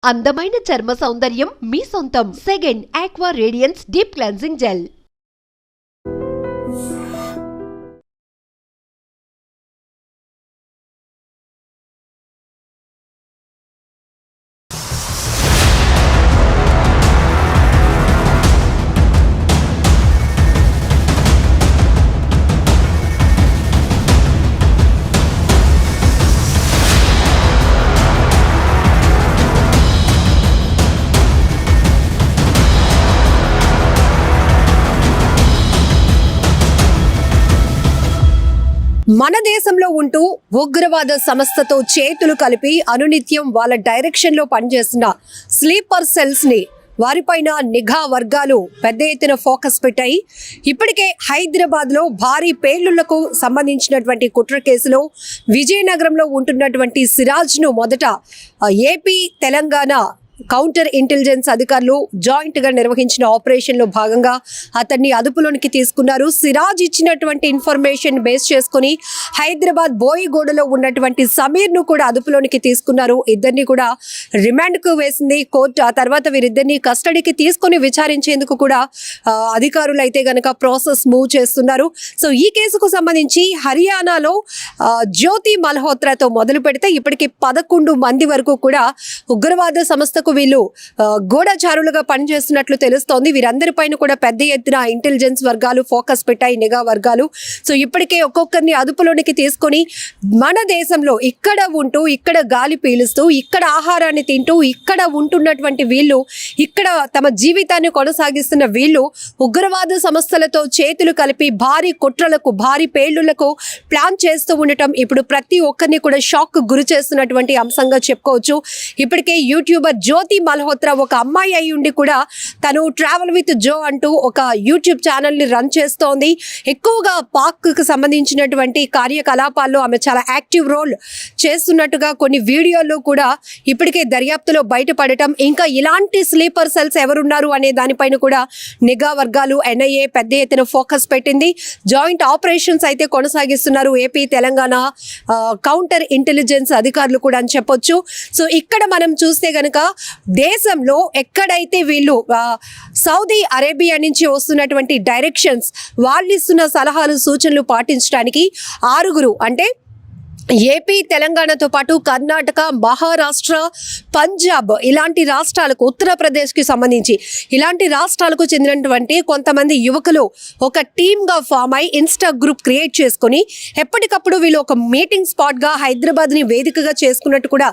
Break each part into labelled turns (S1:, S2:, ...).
S1: అందమైన చర్మ సౌందర్యం మీ సొంతం. Second aqua radiance deep cleansing gel.
S2: మన దేశంలో ఉంటూ ఉగ్రవాద సంస్థతో చేతులు కలిపి అనునిత్యం వాళ్ళ డైరెక్షన్ లో పనిచేస్తున్న స్లీపర్ సెల్స్ ని వారిపైన నిఘా వర్గాలు పెద్ద ఎత్తున ఫోకస్ పెట్టాయి. ఇప్పటికే హైదరాబాద్ లో భారీ పేలుళ్లకు సంబంధించినటువంటి కుట్ర కేసులో విజయనగరంలో ఉంటున్నటువంటి సిరాజ్ ను మొదట ఏపీ తెలంగాణ కౌంటర్ ఇంటెలిజెన్స్ అధికారులు జాయింట్ గా నిర్వహించిన ఆపరేషన్ లో భాగంగా అతన్ని అదుపులోనికి తీసుకున్నారు. సిరాజ్ ఇచ్చినటువంటి ఇన్ఫర్మేషన్ బేస్ చేసుకుని హైదరాబాద్ బోయిగూడలో ఉన్నటువంటి సమీర్ ను కూడా అదుపులోనికి తీసుకున్నారు. ఇద్దరిని కూడా రిమాండ్ కు వేసింది కోర్టు. ఆ తర్వాత వీరిద్దరిని కస్టడీకి తీసుకుని విచారించేందుకు కూడా అధికారులు అయితే గనక ప్రాసెస్ మూవ్ చేస్తున్నారు. సో ఈ కేసుకు సంబంధించి హర్యానాలో జ్యోతి మల్హోత్రాతో మొదలు పెడితే ఇప్పటికి 11 మంది వరకు కూడా ఉగ్రవాద సంస్థకు వీళ్ళు గూఢచారులుగా పనిచేస్తున్నట్లు తెలుస్తోంది. వీరందరిపైన కూడా పెద్ద ఎత్తున ఇంటెలిజెన్స్ వర్గాలు ఫోకస్ పెట్టాయి, నిఘా వర్గాలు. సో ఇప్పటికే ఒక్కొక్కరిని అదుపులోనికి తీసుకొని మన దేశంలో ఇక్కడ ఉంటూ ఇక్కడ గాలి పీలుస్తూ ఇక్కడ ఆహారాన్ని తింటూ ఇక్కడ ఉంటున్నటువంటి వీళ్ళు ఇక్కడ తమ జీవితాన్ని కొనసాగిస్తున్న వీళ్ళు ఉగ్రవాద సంస్థలతో చేతులు కలిపి భారీ కుట్రలకు భారీ పేలుళ్లకు ప్లాన్ చేస్తూ ఉండటం ఇప్పుడు ప్రతి ఒక్కరిని కూడా షాక్ గురి చేస్తున్నటువంటి అంశంగా చెప్పుకోవచ్చు. ఇప్పటికే యూట్యూబర్ జ్యోతి మల్హోత్రా ఒక అమ్మాయి అయి ఉండి కూడా తను ట్రావెల్ విత్ జో అంటూ ఒక యూట్యూబ్ ఛానల్ ని రన్ చేస్తోంది. ఎక్కువగా పాక్ కు సంబంధించినటువంటి కార్యకలాపాల్లో ఆమె చాలా యాక్టివ్ రోల్ చేస్తున్నట్టుగా కొన్ని వీడియోల్లో కూడా ఇప్పటికే దర్యాప్తులో బయటపడటం, ఇంకా ఇలాంటి స్లీపర్ సెల్స్ ఎవరున్నారు అనే దానిపైన కూడా నిఘా వర్గాలు ఎన్ఐఏ పెద్ద ఎత్తున ఫోకస్ పెట్టింది. జాయింట్ ఆపరేషన్స్ అయితే కొనసాగిస్తున్నారు ఏపీ తెలంగాణ కౌంటర్ ఇంటెలిజెన్స్ అధికారులు కూడా అని చెప్పొచ్చు. సో ఇక్కడ మనం చూస్తే గనక దేశంలో ఎక్కడైతే వీళ్ళు సౌదీ అరేబియా నుంచి వస్తున్నటువంటి డైరెక్షన్స్ వాళ్ళు ఇస్తున్న సలహాలు సూచనలు పాటించడానికి 6 అంటే ఏపీ తెలంగాణతో పాటు కర్ణాటక, మహారాష్ట్ర, పంజాబ్ ఇలాంటి రాష్ట్రాలకు, ఉత్తరప్రదేశ్కి సంబంధించి ఇలాంటి రాష్ట్రాలకు చెందినటువంటి కొంతమంది యువకులు ఒక టీమ్గా ఫామ్ అయి ఇన్స్టా గ్రూప్ క్రియేట్ చేసుకుని ఎప్పటికప్పుడు వీళ్ళు ఒక మీటింగ్ స్పాట్గా హైదరాబాద్ని వేదికగా చేసుకున్నట్టు కూడా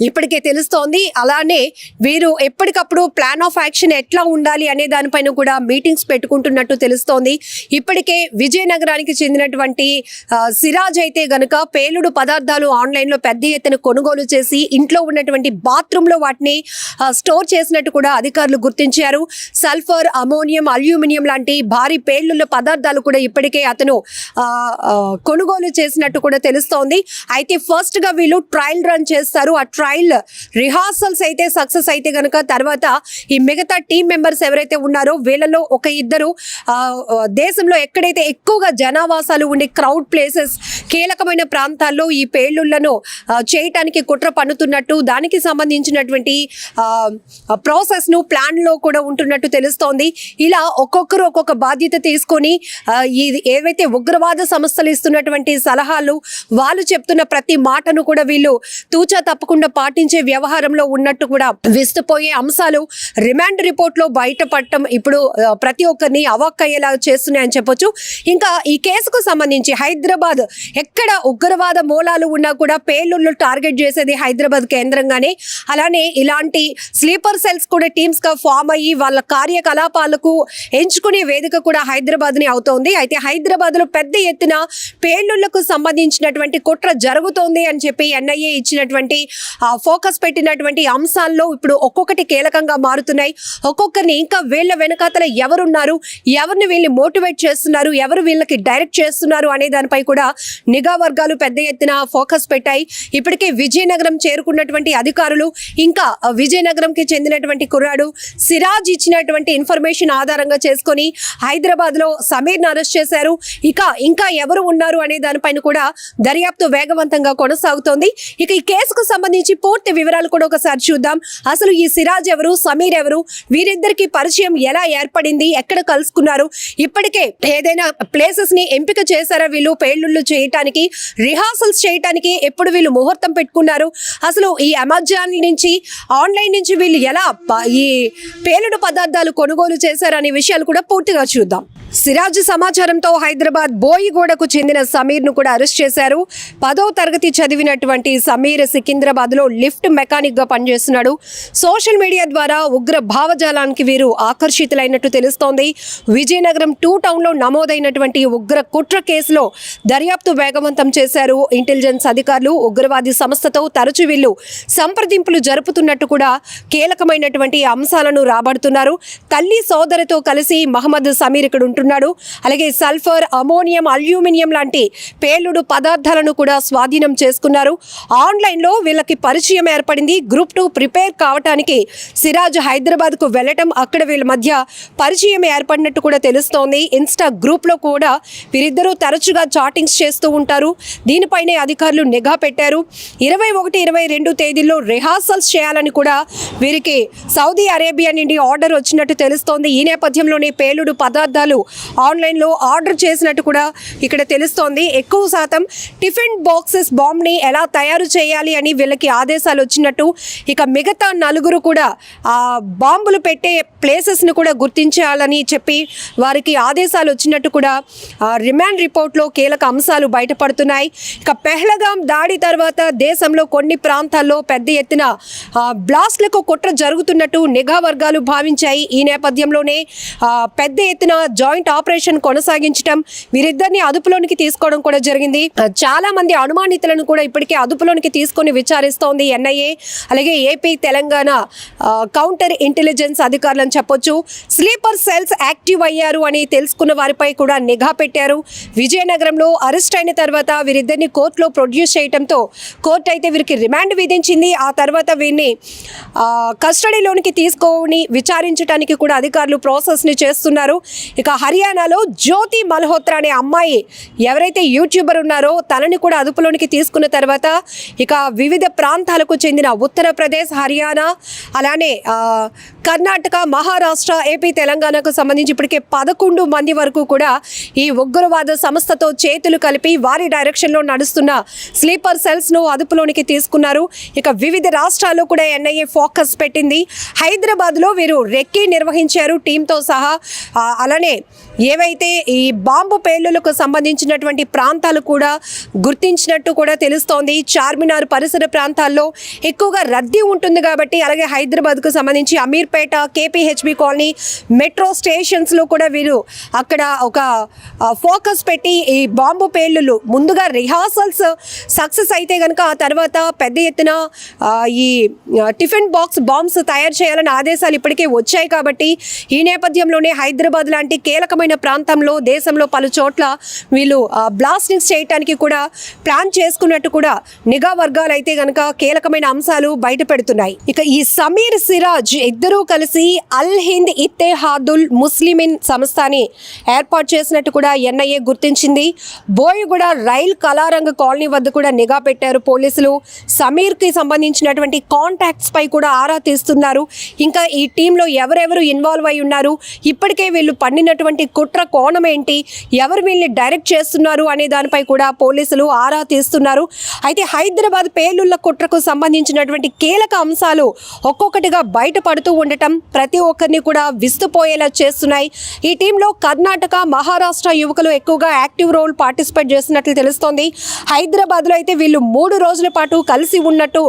S2: ఇప్పటికే తెలుస్తోంది. అలానే వీరు ఎప్పటికప్పుడు ప్లాన్ ఆఫ్ యాక్షన్ ఎట్లా ఉండాలి అనే దానిపైన కూడా మీటింగ్స్ పెట్టుకుంటున్నట్టు తెలుస్తోంది. ఇప్పటికే విజయనగరానికి చెందినటువంటి సిరాజ్ అయితే గనక పేలుడు పదార్థాలు ఆన్లైన్ లో పెద్ద ఎత్తున కొనుగోలు చేసి ఇంట్లో ఉన్నటువంటి బాత్రూమ్ లో వాటిని స్టోర్ చేసినట్టు కూడా అధికారులు గుర్తించారు. సల్ఫర్, అమోనియం, అల్యూమినియం లాంటి భారీ పేలుళ్ల పదార్థాలు కూడా ఇప్పటికే అతను కొనుగోలు చేసినట్టు కూడా తెలుస్తోంది. అయితే ఫస్ట్ గా వీళ్ళు ట్రయల్ రన్ చేస్తారు. ఆ ట్రయల్ రిహార్సల్స్ అయితే సక్సెస్ అయితే గనక తర్వాత ఈ మిగతా టీమ్ మెంబర్స్ ఎవరైతే ఉన్నారో వీళ్ళలో ఒక ఇద్దరు దేశంలో ఎక్కడైతే ఎక్కువగా జనావాసాలు ఉండే క్రౌడ్ ప్లేసెస్, కీలకమైన ప్రాంతాల్లో ఈ పేలుళ్లను చేయటానికి కుట్ర పన్నుతున్నట్టు, దానికి సంబంధించినటువంటి ప్రాసెస్ ను ప్లాన్ లో కూడా ఉంటున్నట్టు తెలుస్తోంది. ఇలా ఒక్కొక్కరు ఒక్కొక్క బాధ్యత తీసుకొని ఏవైతే ఉగ్రవాద సంస్థలు ఇస్తున్నటువంటి సలహాలు, వాళ్ళు చెప్తున్న ప్రతి మాటను కూడా వీళ్ళు తూచా తప్పకుండా పాటించే వ్యవహారంలో ఉన్నట్టు కూడా విస్తుపోయే అంశాలు రిమాండ్ రిపోర్ట్ లో బయటపడటం ఇప్పుడు ప్రతి ఒక్కరిని అవాక్కయ్యేలా చేస్తున్నాయని చెప్పొచ్చు. ఇంకా ఈ కేసుకు సంబంధించి హైదరాబాద్ ఎక్కడ ఉగ్రవాద మూలాలు ఉన్నా కూడా పేలుళ్లు టార్గెట్ చేసేది హైదరాబాద్ కేంద్రంగానే. అలానే ఇలాంటి స్లీపర్ సెల్స్ కూడా టీమ్స్ గా ఫామ్ అయ్యి వాళ్ళ కార్యకలాపాలకు ఎంచుకునే వేదిక కూడా హైదరాబాద్ ని అవుతోంది. అయితే హైదరాబాద్ లో పెద్ద ఎత్తున పేలుళ్లకు సంబంధించినటువంటి కుట్ర జరుగుతోంది అని చెప్పి ఎన్ఐఏ ఇచ్చినటువంటి ఫోకస్ పెట్టినటువంటి అంశాల్లో ఇప్పుడు ఒక్కొక్కటి కీలకంగా మారుతున్నాయి. ఒక్కొక్కరిని ఇంకా వీళ్ళ వెనకాతల ఎవరున్నారు, ఎవరిని వీళ్ళు మోటివేట్ చేస్తున్నారు, ఎవరు వీళ్ళకి డైరెక్ట్ చేస్తున్నారు అనే దానిపై కూడా నిఘా వర్గాలు పెద్ద ఎత్తున ఫోకస్ పెట్టాయి. ఇప్పటికే విజయనగరం చేరుకున్నటువంటి అధికారులు ఇంకా విజయనగరంకి చెందినటువంటి కుర్రాడు సిరాజ్ ఇచ్చినటువంటి ఇన్ఫర్మేషన్ ఆధారంగా చేసుకొని హైదరాబాద్ లో సమీర్ ను అరెస్ట్ చేశారు. ఇంకా ఎవరు ఉన్నారు అనే దానిపైన కూడా దర్యాప్తు వేగవంతంగా కొనసాగుతోంది. ఇక ఈ కేసుకు సంబంధించి పూర్తి వివరాలు కూడా ఒకసారి చూద్దాం. అసలు ఈ సిరాజ్ ఎవరు, సమీర్ ఎవరు, వీరిద్దరికి పరిచయం ఎలా ఏర్పడింది, ఎక్కడ కలుసుకున్నారు, ఇప్పటికే ఏదైనా ప్లేసెస్ ని ఎంపిక చేశారా వీళ్ళు పేలుళ్ళు చేయటానికి, రిహార్సల్స్ చేయటానికి ఎప్పుడు వీళ్ళు ముహూర్తం పెట్టుకున్నారు, అసలు ఈ అమెజాన్ నుంచి ఆన్లైన్ నుంచి వీళ్ళు ఎలా ఈ పేలుడు పదార్థాలు కొనుగోలు చేశారనే విషయాలు కూడా పూర్తిగా చూద్దాం. సిరాజ్ సమాచారంతో హైదరాబాద్ బోయిగూడకు చెందిన సమీర్ ను కూడా అరెస్ట్ చేశారు. 10వ తరగతి చదివినటువంటి సమీర్ సికింద్రాబాద్ లో లిఫ్ట్ మెకానిక్ గా పనిచేస్తున్నాడు. సోషల్ మీడియా ద్వారా ఉగ్ర భావజాలానికి వీరు ఆకర్షితులైనట్టు తెలుస్తోంది. విజయనగరం 2 టౌన్ లో నమోదైనటువంటి ఉగ్ర కుట్ర కేసులో దర్యాప్తు వేగవంతం చేశారు ఇంటెలిజెన్స్ అధికారులు. ఉగ్రవాది సంస్థతో తరచూ వీళ్ళు సంప్రదింపులు జరుపుతున్నట్టు కూడా కీలకమైనటువంటి అంశాలను రాబడుతున్నారు. తల్లి సోదరితో కలిసి మహమ్మద్ సమీర్ ఇక్కడ ఉంటున్నాడు. అలాగే సల్ఫర్, అమోనియం, అల్యూమినియం లాంటి పేలుడు పదార్థాలను కూడా స్వాధీనం చేసుకున్నారు. ఆన్లైన్ లో వీళ్ళకి పరిచయం ఏర్పడింది. గ్రూప్ 2 ప్రిపేర్ కావటానికి సిరాజ్ హైదరాబాద్ కు వెళ్లటం, అక్కడ వీళ్ళ మధ్య పరిచయం ఏర్పడినట్టు కూడా తెలుస్తోంది. ఇన్స్టా గ్రూప్ లో కూడా వీరిద్దరూ తరచుగా చాటింగ్స్ చేస్తూ ఉంటారు. దీనిపైనే అధికారులు నిఘా పెట్టారు. 21, 22 తేదీల్లో రిహార్సల్స్ చేయాలని కూడా వీరికి సౌదీ అరేబియా నుండి ఆర్డర్ వచ్చినట్టు తెలుస్తోంది. ఈ నేపథ్యంలోనే పేలుడు పదార్థాలు ఆన్లైన్ లో ఆర్డర్ చేసినట్టు కూడా ఇక్కడ తెలుస్తోంది. ఎక్కువ శాతం టిఫిన్ బాక్సెస్ బాంబ్ ని ఎలా తయారు చేయాలి అని వీళ్ళకి ఆదేశాలు వచ్చినట్టు, ఇక మిగతా 4 కూడా ఆ బాంబులు పెట్టే ప్లేసెస్ ను కూడా గుర్తించాలని చెప్పి వారికి ఆదేశాలు వచ్చినట్టు కూడా రిమాండ్ రిపోర్ట్ లో కీలక అంశాలు బయటపడుతున్నాయి. ఇక పెహల్గాం దాడి తర్వాత దేశంలో కొన్ని ప్రాంతాల్లో పెద్ద ఎత్తున బ్లాస్ట్లకు కుట్ర జరుగుతున్నట్టు నిఘా వర్గాలు భావించాయి. ఈ నేపథ్యంలోనే పెద్ద ఎత్తున జాయింట్ ఆపరేషన్ కొనసాగించడం, వీరిద్దరిని అదుపులోనికి తీసుకోవడం కూడా జరిగింది. చాలా మంది అనుమానితులను కూడా ఇప్పటికే అదుపులోనికి తీసుకొని విచారిస్తోంది ఎన్ఐఏ. అలాగే ఏపీ, తెలంగాణ కౌంటర్ ఇంటెలిజెన్స్ అధికారులు అని చెప్పొచ్చు. స్లీపర్ సెల్స్ యాక్టివ్ అయ్యారు అని తెలుసుకున్న వారిపై కూడా నిఘా పెట్టారు. విజయనగరంలో అరెస్ట్ అయిన తర్వాత వీరిద్దరిని కోర్టులో ప్రొడ్యూస్ చేయడంతో కోర్టు అయితే వీరికి రిమాండ్ విధించింది. ఆ తర్వాత వీరిని కస్టడీలోనికి తీసుకొని విచారించడానికి కూడా అధికారులు ప్రాసెస్ ని చేస్తున్నారు. ఇక హర్యానాలో జ్యోతి మల్హోత్రా అనే అమ్మాయి ఎవరైతే యూట్యూబర్ ఉన్నారో తనని కూడా అదుపులోనికి తీసుకున్న తర్వాత ఇక వివిధ ప్రాంతాలకు చెందిన ఉత్తరప్రదేశ్, హర్యానా, అలానే కర్ణాటక, మహారాష్ట్ర, ఏపీ, తెలంగాణకు సంబంధించి ఇప్పటికే 11 మంది వరకు కూడా ఈ ఉగ్రవాద సంస్థతో చేతులు కలిపి వారి డైరెక్షన్లో నడుస్తున్న స్లీపర్ సెల్స్ ను అదుపులోనికి తీసుకున్నారు. ఇక వివిధ రాష్ట్రాల్లో కూడా ఎన్ఐఏ ఫోకస్ పెట్టింది. హైదరాబాద్లో వీరు రెక్కీ నిర్వహించారు టీంతో సహా. అలానే ఏవైతే ఈ బాంబు పేలులకు సంబంధించినటువంటి ప్రాంతాలు కూడా గుర్తించినట్టు కూడా తెలుస్తోంది. చార్మినార్ పరిసర ప్రాంతాల్లో ఎక్కువగా రద్దీ ఉంటుంది కాబట్టి, అలాగే హైదరాబాద్కు సంబంధించి అమీర్పేట, కేపీహెచ్బి కాలనీ, మెట్రో స్టేషన్స్లో కూడా వీరు అక్కడ ఒక ఫోకస్ పెట్టి ఈ బాంబు పేలులు ముందుగా రిహార్సల్స్ సక్సెస్ అయితే కనుక ఆ తర్వాత పెద్ద ఎత్తున ఈ టిఫిన్ బాక్స్ బాంబ్స్ తయారు చేయాలని ఆదేశాలు ఇప్పటికే వచ్చాయి. కాబట్టి ఈ నేపథ్యంలోనే హైదరాబాద్ లాంటి కీలకమైన ప్రాంతంలో దేశంలో పలు చోట్ల వీళ్ళు బ్లాస్టింగ్స్ చేయడానికి కూడా ప్లాన్ చేసుకున్నట్టు కూడా నిఘా వర్గాలు అయితే గనక కీలకమైన అంశాలు బయట పెడుతున్నాయి. ఇక ఈ సమీర్, సిరాజ్ ఇద్దరూ కలిసి అల్ హింద్ ఇత్తెహాదుల్ ముస్లిమిన్ సంస్థని ఏర్పాటు చేసినట్టు కూడా ఎన్ఐఏ గుర్తించింది. బోయిగూడ రైల్ కళారంగ కాలనీ వద్ద కూడా నిఘా పెట్టారు పోలీసులు. సమీర్ కి సంబంధించినటువంటి కాంటాక్ట్స్ పై కూడా ఆరా తీస్తున్నారు. ఇంకా ఈ టీంలో ఎవరెవరు ఇన్వాల్వ్ అయి ఉన్నారు, ఇప్పటికే వీళ్ళు పండినటువంటి కుట్ర కోణం ఏంటి, ఎవరు వీళ్ళని డైరెక్ట్ చేస్తున్నారు అనే దానిపై కూడా పోలీసులు ఆరా తీస్తున్నారు. అయితే హైదరాబాద్ పేలుళ్ల కుట్రకు సంబంధించినటువంటి కీలక అంశాలు ఒక్కొక్కటిగా బయటపడుతూ ఉండటం ప్రతి ఒక్కరిని కూడా విస్తుపోయేలా చేస్తున్నాయి. ఈ టీంలో కర్ణాటక, మహారాష్ట్ర యువకులు ఎక్కువగా యాక్టివ్ రోల్ పార్టిసిపేట్ చేస్తున్నట్లు తెలుస్తోంది. హైదరాబాద్లో అయితే వీళ్ళు 3 రోజుల పాటు కలిసి ఉన్నట్టు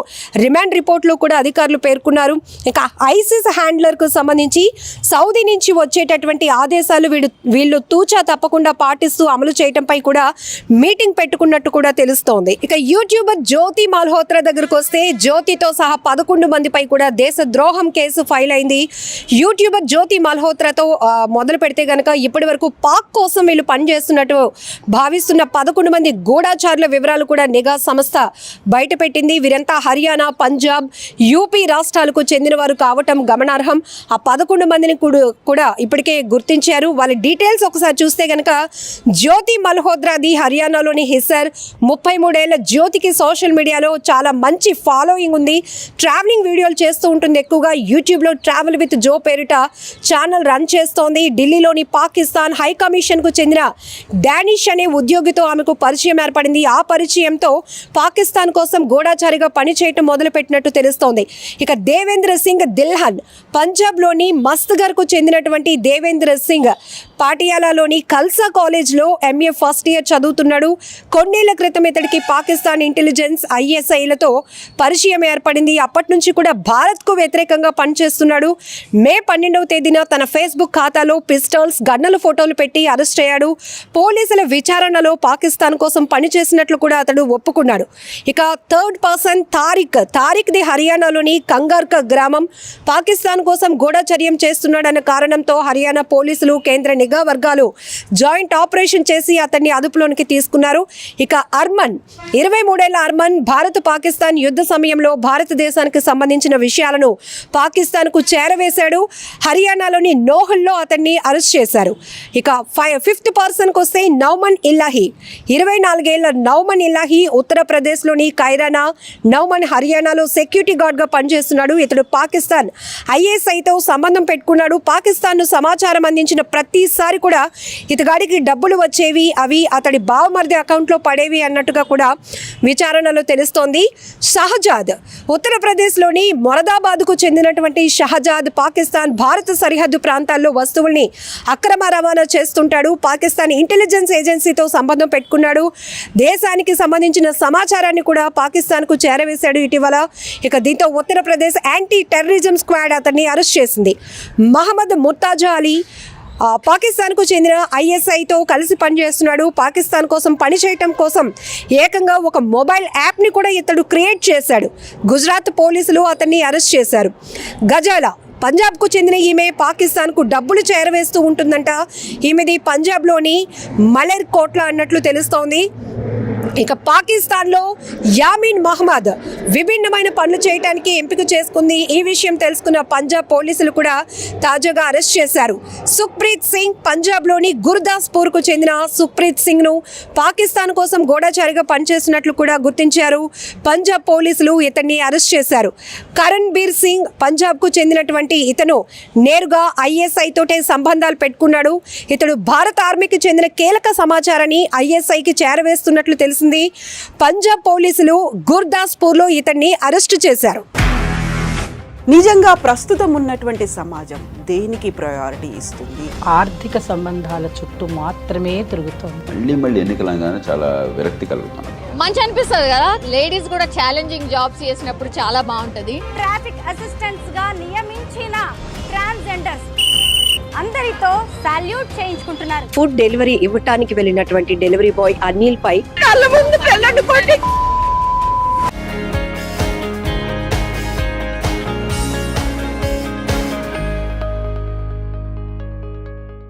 S2: రిమాండ్ రిపోర్ట్లో కూడా అధికారులు పేర్కొన్నారు. ఇక ఐసిస్ హ్యాండ్లర్కు సంబంధించి సౌదీ నుంచి వచ్చేటటువంటి ఆదేశాలు వీళ్ళు తూచా తప్పకుండా పాటిస్తూ అమలు చేయడంపై కూడా మీటింగ్ పెట్టుకున్నట్టు కూడా తెలుస్తోంది. ఇక యూట్యూబర్ జ్యోతి మల్హోత్రా దగ్గరకు వస్తే జ్యోతితో సహా 11 మందిపై కూడా దేశ ద్రోహం కేసు ఫైల్ వైరల్ అయింది. యూట్యూబర్ జ్యోతి మల్హోత్రాతో మొదలు పెడితే గనక ఇప్పటి వరకు పాక్ కోసం వీళ్ళు పనిచేస్తున్నట్టు భావిస్తున్న 11 మంది గూఢాచారుల వివరాలు కూడా నిఘా సంస్థ బయటపెట్టింది. వీరంతా హర్యానా, పంజాబ్, యూపీ రాష్ట్రాలకు చెందిన వారు కావటం గమనార్హం. ఆ 11 మందిని కూడా ఇప్పటికే గుర్తించారు. వాళ్ళ డీటెయిల్స్ ఒకసారి చూస్తే గనక జ్యోతి మల్హోత్రాది హర్యానాలోని హిస్సర్. 33 ఏళ్ల జ్యోతికి సోషల్ మీడియాలో చాలా మంచి ఫాలోయింగ్ ఉంది. ట్రావెలింగ్ వీడియోలు చేస్తూ ఉంటుంది. ఎక్కువగా యూట్యూబ్లో ట్రావెల్ విత్ జో పేరిట ఛానల్ రన్ చేస్తోంది. ఢిల్లీలోని పాకిస్తాన్ హై కమిషన్కు చెందిన డానిష్ అనే ఉద్యోగితో ఆమెకు పరిచయం ఏర్పడింది. ఆ పరిచయంతో పాకిస్తాన్ కోసం గూఢాచారిగా పనిచేయటం మొదలుపెట్టినట్టు తెలుస్తోంది. ఇక దేవేంద్ర సింగ్ దిల్హన్, పంజాబ్లోని మస్తగర్కు చెందినటువంటి దేవేంద్ర సింగ్ పాటియాలాలోని కల్సా కాలేజ్లో ఎంఏ ఫస్ట్ ఇయర్ చదువుతున్నాడు. కొన్నేళ్ల క్రితం ఇతడికి పాకిస్తాన్ ఇంటెలిజెన్స్ ISIలతో పరిచయం ఏర్పడింది. అప్పటి నుంచి కూడా భారత్కు వ్యతిరేకంగా పనిచేస్తున్నాడు. మే 12వ తేదీన తన ఫేస్బుక్ ఖాతాలో పిస్టల్స్, గన్నుల ఫోటోలు పెట్టి అరెస్ట్ అయ్యాడు. పోలీసుల విచారణలో పాకిస్తాన్ కోసం పనిచేసినట్లు కూడా అతడు ఒప్పుకున్నాడు. ఇక థర్డ్ పర్సన్ తారిక్ది హర్యానాలోని కంగార్క గ్రామం. పాకిస్తాన్ కోసం గూఢచర్యం చేస్తున్నాడన్న కారణంతో హర్యానా పోలీసులు, కేంద్ర నిఘా వర్గాలు జాయింట్ ఆపరేషన్ చేసి అతన్ని అదుపులోనికి తీసుకున్నారు. ఇక అర్మన్, 23 ఏళ్ల అర్మన్ భారత్ పాకిస్తాన్ యుద్ధ సమయంలో భారతదేశానికి సంబంధించిన విషయాలను పాకిస్తాన్కు చేరవేశాడు. హర్యానాలోని నోహల్లో అతన్ని అరెస్ట్ చేశారు. ఇక 5th పర్సన్కి వస్తే నౌమన్ ఇల్లాహి, 24 ఏళ్ల నౌమన్ ఇల్లాహి ఉత్తరప్రదేశ్లోని కైరానా, నౌమన్ హర్యానాలో సెక్యూరిటీ గార్డ్గా పనిచేస్తున్నాడు. ఇతడు పాకిస్తాన్ ISIతో సంబంధం పెట్టుకున్నాడు. పాకిస్తాన్ను సమాచారం అందించిన ప్రతిసారి కూడా ఇతగాడికి డబ్బులు వచ్చేవి, అవి అతడి బావమర్ది అకౌంట్లో పడేవి అన్నట్టుగా కూడా విచారణలో తెలుస్తోంది. షహజాద్, ఉత్తరప్రదేశ్లోని మొరదాబాద్కు చెందినటువంటి షహజాద్ పాకిస్తాన్ భారత సరిహద్దు ప్రాంతాల్లో వస్తువుల్ని అక్రమ రవాణా చేస్తుంటాడు. పాకిస్తాన్ ఇంటెలిజెన్స్ ఏజెన్సీతో సంబంధం పెట్టుకున్నాడు. దేశానికి సంబంధించిన సమాచారాన్ని కూడా పాకిస్తాన్కు చేరవేశాడు ఇటీవల. ఇక దీంతో ఉత్తరప్రదేశ్ యాంటీ టెర్రరిజం స్క్వాడ్ అతన్ని అరెస్ట్ చేసింది. మహమ్మద్ ముర్తాజా అలీ పాకిస్తాన్కు చెందిన ISIతో కలిసి పనిచేస్తున్నాడు. పాకిస్తాన్ కోసం పనిచేయటం కోసం ఏకంగా ఒక మొబైల్ యాప్ని కూడా ఇతడు క్రియేట్ చేశాడు. గుజరాత్ పోలీసులు అతన్ని అరెస్ట్ చేశారు. గజాల, పంజాబ్కు చెందిన ఈమె పాకిస్తాన్కు డబ్బులు చేరవేస్తూ ఉంటుందంట. ఈమెది పంజాబ్లోని మలెర్ కోట్లా అన్నట్లు తెలుస్తోంది. ఇక పాకిస్తాన్లో యామిన్ మహమ్మద్ విభిన్నమైన పనులు చేయడానికి ఎంపిక చేసుకుంది. ఈ విషయం తెలుసుకున్న పంజాబ్ పోలీసులు కూడా తాజాగా అరెస్ట్ చేశారు. సుఖ్ప్రీత్ సింగ్, పంజాబ్లోని గుర్దాస్పూర్కు చెందిన సుఖ్ప్రీత్ సింగ్ను పాకిస్తాన్ కోసం గూఢచారిగా పనిచేసినట్లు కూడా గుర్తించారు. పంజాబ్ పోలీసులు ఇతన్ని అరెస్ట్ చేశారు. కరణ్ బీర్ సింగ్, పంజాబ్కు చెందినటువంటి ఇతను నేరుగా ISI తోటే సంబంధాలు పెట్టుకున్నాడు. ఇతడు భారత ఆర్మీకి చెందిన కీలక సమాచారాన్ని ISIకి చేరవేస్తున్నట్లు తెలిసింది. పంజాబ్ పోలీసులు గుర్దాస్పూర్లో ఇతన్ని అరెస్టు చేశారు.
S3: నిజంగా ప్రస్తుతం ఉన్నటువంటి సమాజం దేనికి ప్రయారిటీ ఇస్తుంది?
S4: ఆర్థిక సంబంధాల చుట్టూ మాత్రమే తిరుగుతోంది.
S5: మళ్ళీ ఎన్నికలంగానే చాలా విరక్తి కలుగుతున్నాం.
S6: మంచి అనిపిస్తుంది కదా, లేడీస్ కూడా ఛాలెంజింగ్ జాబ్స్ చేసినప్పుడు చాలా బాగుంటది.
S7: ట్రాఫిక్ అసిస్టెంట్స్ గా నియమించిన ట్రాన్స్జెండర్స్ అందరితో సాల్యూట్ చేయించుకుంటున్నారు.
S2: ఫుడ్ డెలివరీ ఇవ్వటానికి వెళ్ళినటువంటి డెలివరీ బాయ్ అనిల్ పై కళ్ళ ముందు